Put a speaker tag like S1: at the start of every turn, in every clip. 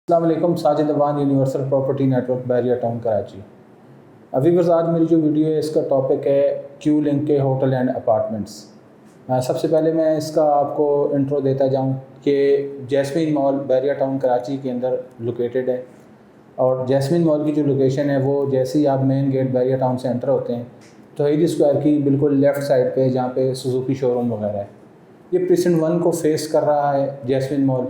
S1: अस्सलाम वालेकुम। Sajid Awan, universal property network, Bahria town, Karachi. अभी बस आज मेरी जो वीडियो है इसका टॉपिक है क्यू लिंक के होटल एंड अपार्टमेंट्स। सबसे पहले मैं इसका आपको इंट्रो देता जाऊं कि Jasmine mall Bahria town Karachi के अंदर लोकेटेड है। और जैस्मीन मॉल की जो लोकेशन है वो जैसे ही आप मेन गेट बैरिया टाउन से एंटर होते हैं तो ईद स्क्वायर की बिल्कुल लेफ़्ट साइड पे जहाँ पे सुजुकी शोरूम वगैरह है, ये प्रीसिंट 1 को फेस कर रहा है जैस्मीन मॉल।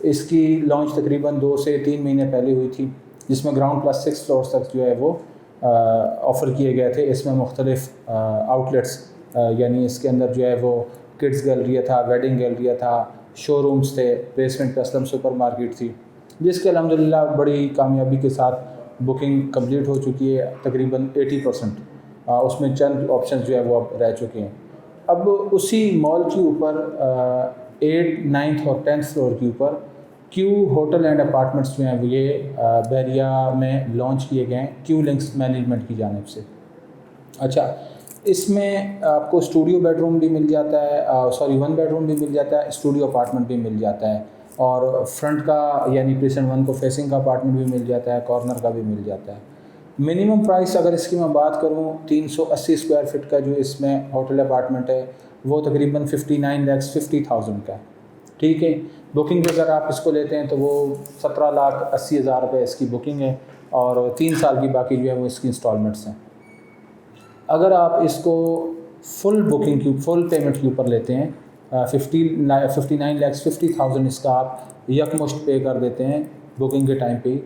S1: इसकी लॉन्च तकरीबन 2 से 3 महीने पहले हुई थी, जिसमें ग्राउंड प्लस 6 फ्लोर्स तक जो है वो ऑफ़र किए गए थे। इसमें मुख्तलिफ आउटलेट्स यानी इसके अंदर जो है वो किड्स गैलरिया था, वेडिंग गैलरिया था, शोरूम्स थे, बेसमेंट पे असलम सुपर मार्केट थी, जिसके अल्हम्दुलिल्लाह बड़ी कामयाबी के साथ बुकिंग कंप्लीट हो चुकी है तकरीबन 80%। उसमें चंद ऑप्शन जो है वो अब रह चुके हैं। अब उसी मॉल के ऊपर 8, 9th और 10th फ्लोर के ऊपर क्यू होटल एंड अपार्टमेंट्स जो हैं वो ये बैरिया में लॉन्च किए गए हैं क्यू लिंक्स मैनेजमेंट की जानिब से। अच्छा, इसमें आपको स्टूडियो बेडरूम भी मिल जाता है, 1 बेडरूम भी मिल जाता है, स्टूडियो अपार्टमेंट भी मिल जाता है, और फ्रंट का यानी प्रीसेंट 1 को फेसिंग का अपार्टमेंट भी मिल जाता है, कॉर्नर का भी मिल जाता है। मिनिमम प्राइस अगर इसकी मैं बात करूँ 380 स्क्वायर फीट का जो इसमें होटल अपार्टमेंट है वो तकरीबन 59,50,000 का है। ठीक है, बुकिंग अगर आप इसको लेते हैं तो वो 17,80,000 रुपये इसकी बुकिंग है, और 3 साल की बाकी जो है वो इसकी इंस्टॉलमेंट्स हैं। अगर आप इसको फुल बुकिंग की फुल पेमेंट के ऊपर लेते हैं 59,50,000 इसका आप यकमुश्त पे कर देते हैं बुकिंग के टाइम पे ही,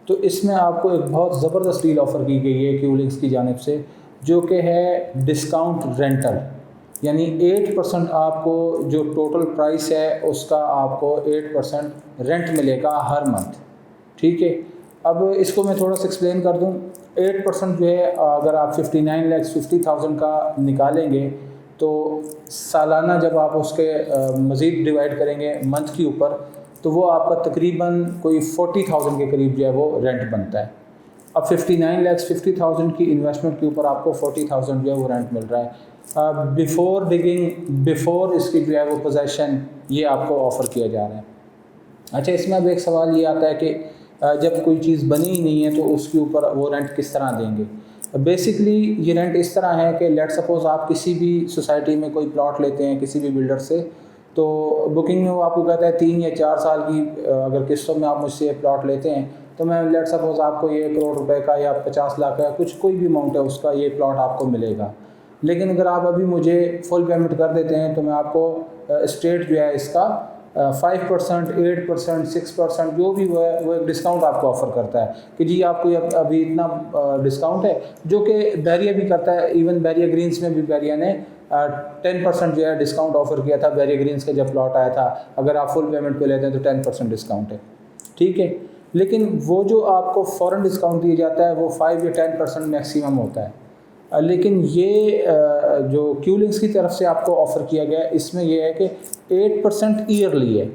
S1: तो इसमें आपको एक बहुत ज़बरदस्त डील ऑफ़र की गई है क्यू लिंक्स की जानिब से, जो कि है डिस्काउंट रेंटल। यानी 8% आपको जो टोटल प्राइस है उसका आपको 8% रेंट मिलेगा हर मंथ। ठीक है, अब इसको मैं थोड़ा सा एक्सप्लेन कर दूं। 8% जो है अगर आप 59,50,000 का निकालेंगे तो सालाना जब आप उसके मज़ीद डिवाइड करेंगे मंथ के ऊपर तो वो आपका तकरीबन कोई 40,000 के करीब जो है वो रेंट बनता है। अब 59,50,000 की इन्वेस्टमेंट के ऊपर आपको 40,000 जो है वो रेंट मिल रहा है। बिफोर इसकी जो है वो पोजेसन ये आपको ऑफ़र किया जा रहा है। अच्छा, इसमें अब एक सवाल ये आता है कि जब कोई चीज़ बनी ही नहीं है तो उसके ऊपर वो रेंट किस तरह देंगे। बेसिकली ये रेंट इस तरह है कि लेट सपोज़ आप किसी भी सोसाइटी में कोई प्लॉट लेते हैं किसी भी बिल्डर से, तो बुकिंग में वो आपको कहता है 3 या 4 साल की अगर किस्तों में आप मुझसे प्लॉट लेते हैं तो मैं लेट सपोज़ आपको ये 1 करोड़ रुपए का या 50 लाख का कुछ कोई भी अमाउंट है उसका ये प्लॉट आपको मिलेगा। लेकिन अगर आप अभी मुझे फुल पेमेंट कर देते हैं तो मैं आपको स्टेट जो है इसका 5%, 8%, 6% जो भी वो है वो एक डिस्काउंट आपको ऑफ़र करता है कि जी आपको अभी इतना डिस्काउंट है, जो कि बैरिया भी करता है। इवन बैरिया ग्रीन्स में भी बैरिया ने 10% जो है डिस्काउंट ऑफ़र किया था बैरिया ग्रीन्स का जब प्लॉट आया था। अगर आप फुल पेमेंट पे लेते हैं तो 10% डिस्काउंट है। ठीक है, लेकिन वो जो आपको फ़ौरन डिस्काउंट दिया जाता है वो 5 या 10% मैक्सिमम होता है। लेकिन ये जो क्यू लिंक्स की तरफ से आपको ऑफ़र किया गया है इसमें यह है कि 8% ईयरली है।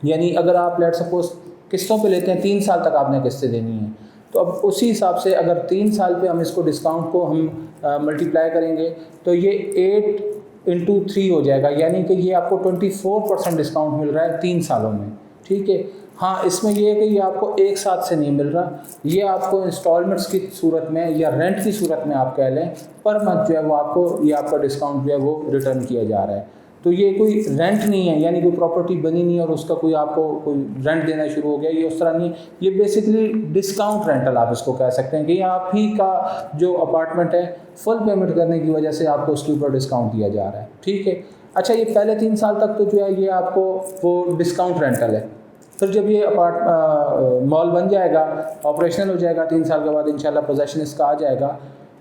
S1: यानी अगर आप लेट सपोज़ किस्तों पे लेते हैं 3 साल तक आपने किस्तें देनी हैं, तो अब उसी हिसाब से अगर 3 साल पे हम इसको डिस्काउंट को हम मल्टीप्लाई करेंगे तो ये 8 इंटू 3 हो जाएगा, यानी कि ये आपको 24% डिस्काउंट मिल रहा है 3 सालों में। ठीक है, हाँ इसमें ये है कि ये आपको एक साथ से नहीं मिल रहा, ये आपको इंस्टॉलमेंट्स की सूरत में या रेंट की सूरत में आप कह लें पर मंथ जो है वो आपको ये आपका डिस्काउंट जो है वो रिटर्न किया जा रहा है। तो ये कोई रेंट नहीं है, यानी कोई प्रॉपर्टी बनी नहीं और उसका कोई आपको कोई रेंट देना शुरू हो गया, ये उस तरह नहीं है। ये बेसिकली डिस्काउंट रेंटल आप इसको कह सकते हैं कि आप ही का जो अपार्टमेंट है फुल पेमेंट करने की वजह से आपको उसके ऊपर डिस्काउंट दिया जा रहा है। ठीक है, अच्छा ये पहले 3 साल तक तो जो है ये आपको वो डिस्काउंट रेंटल है। फिर जब ये मॉल बन जाएगा, ऑपरेशनल हो जाएगा 3 साल के बाद इंशाल्लाह पोजेसन इसका आ जाएगा,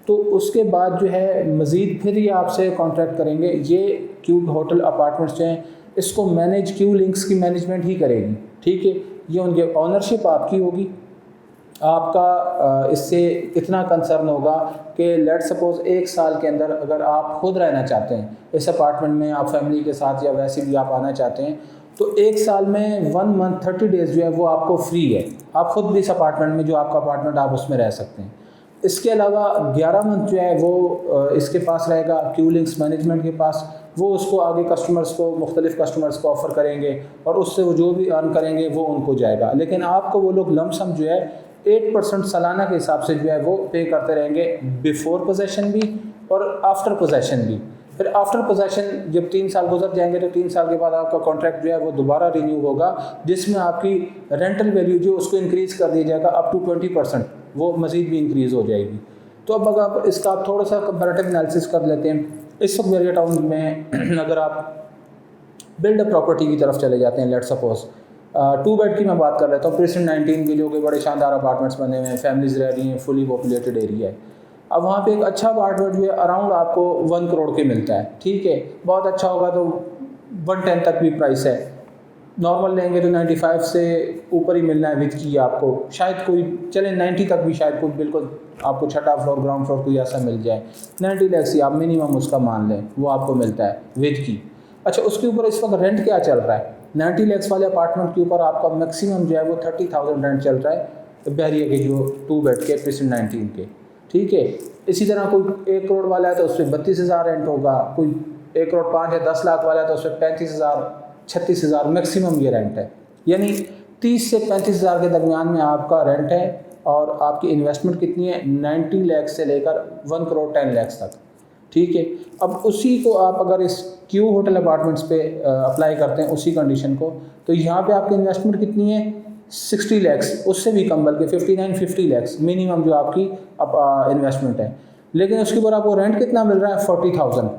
S1: तो उसके बाद जो है मज़ीद फिर ये आपसे कॉन्ट्रैक्ट करेंगे। ये क्यू होटल अपार्टमेंट्स जो हैं इसको मैनेज क्यू लिंक्स की मैनेजमेंट ही करेगी। ठीक है, ये उनके ऑनरशिप आपकी होगी। आपका इससे इतना कंसर्न होगा कि लेट सपोज़ 1 साल के अंदर अगर आप खुद रहना चाहते हैं इस अपार्टमेंट में, आप फैमिली के साथ या वैसे भी आप आना चाहते हैं, तो 1 साल में 1 मंथ 30 डेज़ जो है वो आपको फ्री है। आप खुद भी इस अपार्टमेंट में जो आपका अपार्टमेंट आप उसमें रह सकते हैं। इसके अलावा 11 मंथ जो है वो इसके पास रहेगा क्यू लिंक्स मैनेजमेंट के पास, वो उसको आगे कस्टमर्स को, मुख्तलिफ कस्टमर्स को ऑफ़र करेंगे और उससे वो जो भी अर्न करेंगे वो उनको जाएगा। लेकिन आपको वो लोग लमसम जो है 8% सालाना के हिसाब से जो है वो पे करते रहेंगे, बिफ़ोर पोजेसन भी और आफ्टर पोजेसन भी। फिर आफ्टर पोजेसन जब 3 साल गुजर जाएंगे तो 3 साल के बाद आपका कॉन्ट्रैक्ट जो है वो दोबारा रिन्यू होगा, जिसमें आपकी रेंटल वैल्यू जो उसको इंक्रीज़ कर दिया जाएगा अप टू 20%, वो मज़ीद भी इंक्रीज़ हो जाएगी। तो अब अगर इसका आप थोड़ा सा कंपैरेटिव एनालिसिस कर लेते हैं, इस वक्त बैरियर टाउन में अगर आप बिल्ड अ प्रॉपर्टी की तरफ चले जाते हैं, लेट सपोज 2 बेड की मैं बात कर लेता हूँ, प्रेसिडेंट 19 के जो कि बड़े शानदार अपार्टमेंट्स बने हुए हैं, फैमिलीज़ रह रही हैं, फुली पॉपुलेटेड एरिया है। अब वहाँ पे एक अच्छा अपार्टमेंट जो है अराउंड आपको 1 करोड़ के मिलता है, ठीक है, बहुत अच्छा होगा तो 110 तक भी प्राइस है। नॉर्मल लेंगे तो 95 से ऊपर ही मिलना है विद की आपको, शायद कोई चले 90 तक भी, शायद कोई बिल्कुल आपको छठा फ्लोर ग्राउंड फ्लोर कोई ऐसा मिल जाए। 90 लाख ही आप मिनिमम उसका मान लें, वो आपको मिलता है विद की। अच्छा, उसके ऊपर इस वक्त रेंट क्या चल रहा है? 90 लाख वाले अपार्टमेंट के ऊपर आपका मैक्सिमम जो है वो 30,000 रेंट चल रहा है बैरियर के जो 2 बेड के प्रेसिडेंट 19 के, ठीक है। इसी तरह कोई 1 करोड़ वाला है तो उस पर 32,000 रेंट होगा, कोई 1 करोड़ 5 या 10 लाख वाला है तो उस पर 35,000 36,000 मैक्सिमम ये रेंट है। यानी 30 से 35,000 के दरमियान में आपका रेंट है और आपकी इन्वेस्टमेंट कितनी है? 90 लाख से लेकर 1 करोड़ 10 लाख तक, ठीक है। अब उसी को आप अगर इस क्यू होटल अपार्टमेंट्स पे अप्लाई करते हैं उसी कंडीशन को, तो यहाँ पे आपकी इन्वेस्टमेंट कितनी है? 60 लाख, उससे भी कम, बल्कि 59-50 लाख मिनिमम जो आपकी इन्वेस्टमेंट है। लेकिन उसके ऊपर आपको रेंट कितना मिल रहा है? 40,000।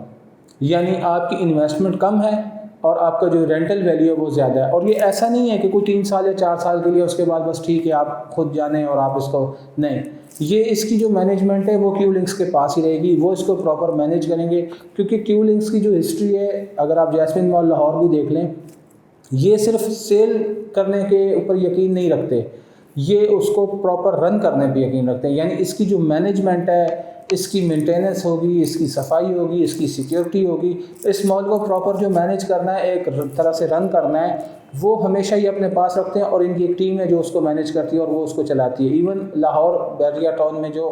S1: यानी आपकी इन्वेस्टमेंट कम है और आपका जो रेंटल वैल्यू है वो ज़्यादा है। और ये ऐसा नहीं है कि कोई 3 साल या 4 साल के लिए, उसके बाद बस ठीक है आप खुद जाने और आप इसको, नहीं, ये इसकी जो मैनेजमेंट है वो क्यू लिंक्स के पास ही रहेगी, वो इसको प्रॉपर मैनेज करेंगे। क्योंकि क्यू लिंक्स की जो हिस्ट्री है, अगर आप जैस्मिन मॉल लाहौर भी देख लें, ये सिर्फ सेल करने के ऊपर यकीन नहीं रखते, ये उसको प्रॉपर रन करने पे यकीन रखते हैं। यानी इसकी जो मैनेजमेंट है, इसकी मेंटेनेंस होगी, इसकी सफाई होगी, इसकी सिक्योरिटी होगी, इस मॉल को प्रॉपर जो मैनेज करना है, एक तरह से रन करना है, वो हमेशा ये अपने पास रखते हैं और इनकी एक टीम है जो उसको मैनेज करती है और वो उसको चलाती है। इवन लाहौर बैरिया टाउन में जो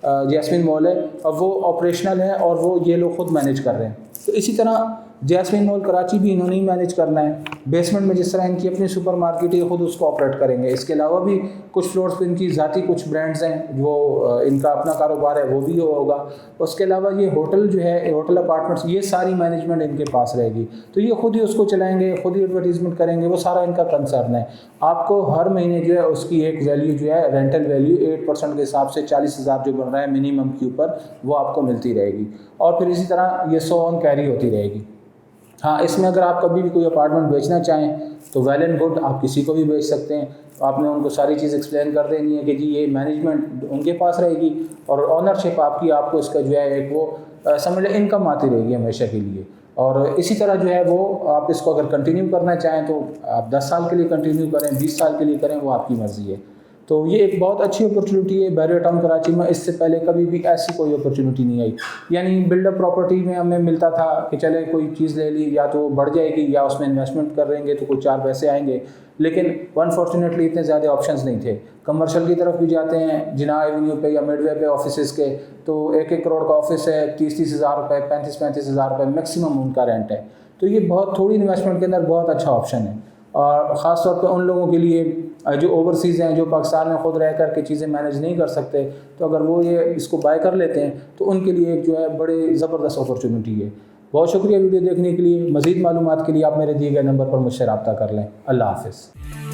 S1: जैस्मिन मॉल है, अब वो ऑपरेशनल है और वो ये लोग खुद मैनेज कर रहे हैं। तो इसी तरह जैस्मिन मॉल कराची भी इन्होंने ही मैनेज करना है। बेसमेंट में जिस तरह इनकी अपनी सुपर मार्केट है, खुद उसको ऑपरेट करेंगे। इसके अलावा भी कुछ फ्लोर्स पे इनकी ज़ाती कुछ ब्रांड्स हैं, वो इनका अपना कारोबार है, वो भी होगा। उसके अलावा ये होटल जो है, होटल अपार्टमेंट्स, ये सारी मैनेजमेंट इनके पास रहेगी। तो ये खुद ही उसको चलाएंगे, खुद ही एडवर्टीजमेंट करेंगे, वो सारा इनका कंसर्न है। आपको हर महीने जो है उसकी एक वैल्यू जो है, रेंटल वैल्यू 8% के हिसाब से 40,000 जो बन रहा है मिनिमम के ऊपर, वो आपको मिलती रहेगी। और फिर इसी तरह ये 100 ऑन कैरी होती रहेगी। हाँ, इसमें अगर आप कभी भी कोई अपार्टमेंट बेचना चाहें तो वेल एंड गुड, आप किसी को भी बेच सकते हैं। आपने उनको सारी चीज़ एक्सप्लेन कर देनी है कि जी ये मैनेजमेंट उनके पास रहेगी और ओनरशिप आपकी, आपको इसका जो है एक वो समझ लें इनकम आती रहेगी हमेशा के लिए। और इसी तरह जो है वो आप इसको अगर कंटिन्यू करना चाहें तो आप 10 साल के लिए कंटिन्यू करें, 20 साल के लिए करें, वो आपकी मर्ज़ी है। तो ये एक बहुत अच्छी अपॉर्चुनिटी है बैरियर टाउन कराची में। इससे पहले कभी भी ऐसी कोई अपॉर्चुनिटी नहीं आई। यानी बिल्डअप प्रॉपर्टी में हमें मिलता था कि चले कोई चीज़ ले ली, या तो वो बढ़ जाएगी या उसमें इन्वेस्टमेंट करेंगे तो कुछ 4 पैसे आएंगे, लेकिन अनफॉर्चुनेटली इतने ज़्यादा ऑप्शंस नहीं थे। कमर्शियल की तरफ भी जाते हैं, जिना एवेन्यू पे या मिडवे पे ऑफिस के, तो 1-1 करोड़ का ऑफिस है, 30-30 हज़ार रुपये, 35-35 हज़ार रुपये मैक्सिमम उनका रेंट है। तो ये बहुत थोड़ी इन्वेस्टमेंट के अंदर बहुत अच्छा ऑप्शन है। और ख़ास तौर पे उन लोगों के लिए जो ओवरसीज़ हैं, जो पाकिस्तान में खुद रह कर के चीज़ें मैनेज नहीं कर सकते, तो अगर वो ये इसको बाय कर लेते हैं तो उनके लिए एक जो है बड़े ज़बरदस्त अपॉर्चुनिटी है। बहुत शुक्रिया वीडियो देखने के लिए। मज़ीद मालूमात के लिए आप मेरे दिए गए नंबर पर मुझसे रब्ता कर लें। अल्लाह हाफ़िज़।